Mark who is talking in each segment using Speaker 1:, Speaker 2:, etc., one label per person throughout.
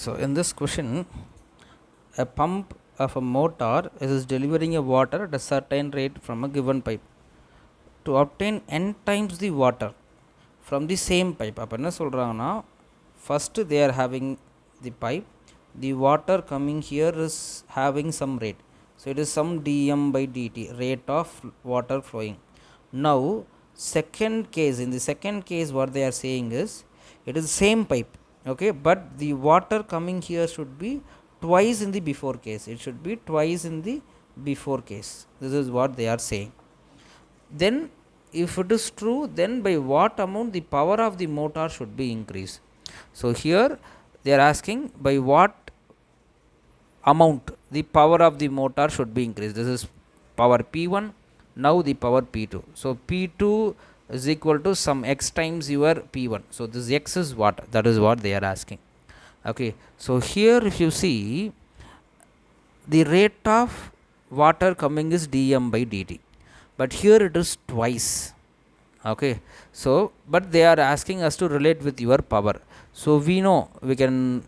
Speaker 1: So in this question, a pump of a motor is delivering a water at a certain rate from a given pipe. To obtain n times the water from the same pipe, அப்போ என்ன சொல்கிறாங்கன்னா, first they are having the pipe, the water coming here is having some rate, so it is some dm by dt, rate of water flowing. Now second case, in the second case what they are saying is, it is same pipe, okay, but the water coming here should be twice in the before case, it should be twice in the before case. This is what they are saying. Then if it is true, then by what amount the power of the motor should be increased. So here they are asking by what amount the power of the motor should be increased. This is power p1, now the power p2. So p2 is equal to some x times your p1. So this x is what? That is what they are asking. Okay, so here if you see, the rate of water coming is dm by dt, but here it is twice. Okay, so but they are asking us to relate with your power, so we know we can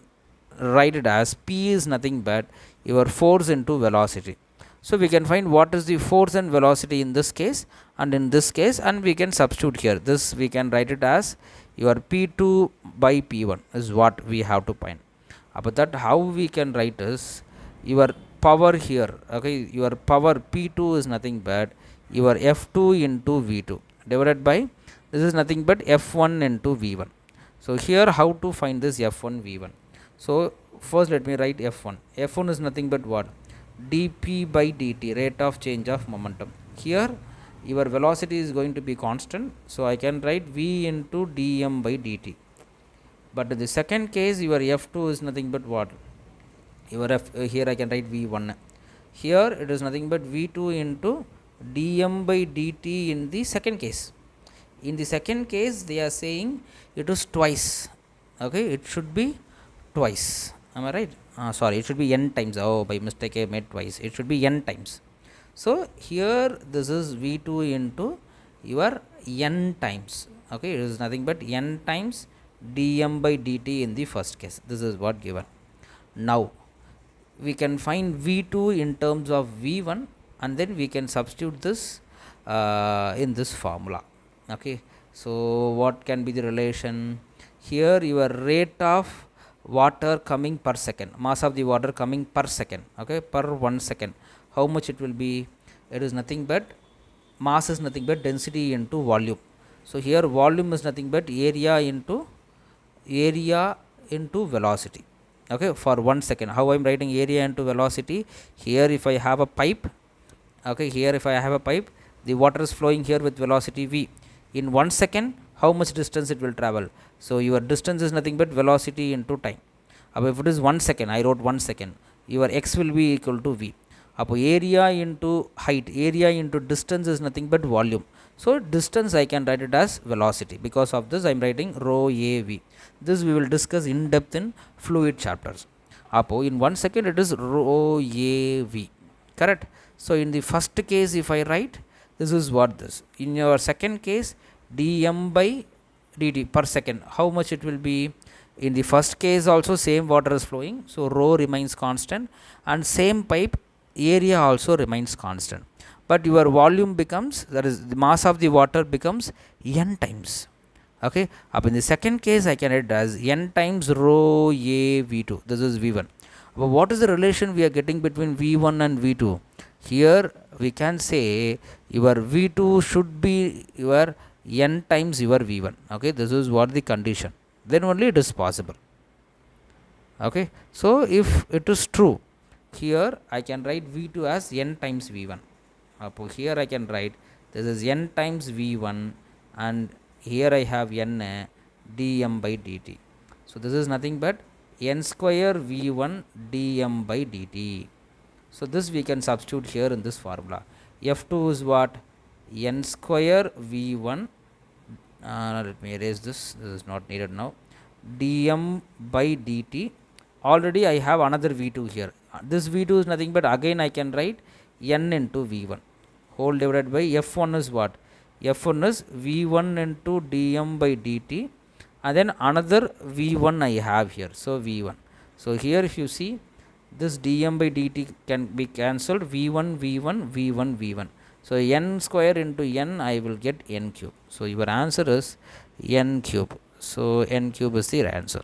Speaker 1: write it as p is nothing but your force into velocity. So we can find what is the force and velocity in this case and in this case, and we can substitute here. This we can write it as your p2 by p1 is what we have to find. About that, how we can write is your power here. Okay, your power p2 is nothing but your f2 into v2 divided by, this is nothing but f1 into v1. So here how to find this f1 v1? So first let me write f1. F1 is nothing but what? Dp by dt, rate of change of momentum. Here your velocity is going to be constant, so I can write v into dm by dt. But in the second case, your f2 is nothing but what? Your here I can write v1. Here it is nothing but v2 into dm by dt in the second case. In the second case they are saying it is twice. Okay, it should be twice. Am I right? Sorry, it should be n times. Oh, by mistake I made twice. It should be n times. So here this is v2 into your n times. Okay, it is nothing but n times dm by dt in the first case. This is what given. Now we can find v2 in terms of v1, and then we can substitute this in this formula. Okay, so what can be the relation here? Your rate of water coming per second, mass of the water coming per second, okay, per 1 second, how much it will be? It is nothing but mass is nothing but density into volume. So here volume is nothing but area into velocity. Okay, for 1 second, how I am writing area into velocity? Here if I have a pipe, okay, here if I have a pipe, the water is flowing here with velocity v. In 1 second, how much distance it will travel? So your distance is nothing but velocity into time. If it is 1 second, I wrote 1 second, your x will be equal to v. Area into height, area into distance is nothing but volume. So distance I can write it as velocity. Because of this I am writing rho a v. This we will discuss in depth in fluid chapters. In 1 second it is rho a v. Correct? So in the first case if I write, this is what this. In your second case, dm by dt per second, how much it will be? In the first case also same water is flowing, so rho remains constant, and same pipe area also remains constant, but your volume becomes, that is the mass of the water becomes n times. Okay, in the second case I can write as n times rho a v2. This is v1. But what is the relation we are getting between v1 and v2? Here we can say your v2 should be your n times your v1. Okay, this is what the condition, then only it is possible. Okay, so if it is true, here I can write v2 as n times v1. Here I can write this is n times v1, and here I have n dm by dt. So this is nothing but n square v1 dm by dt. So this we can substitute here in this formula. F2 is what? N square v1. Let me erase this. This is not needed now. Dm by dt. Already I have another v2 here. This v2 is nothing but again I can write n into v1 whole divided by f1 is what? F1 is v1 into dm by dt, and then another v1 I have here. So v1. So here if you see, this dm by dt can be cancelled, v1 v1 v1 v1. So n square into n, I will get n cube. So your answer is n cube. So n cube is the answer.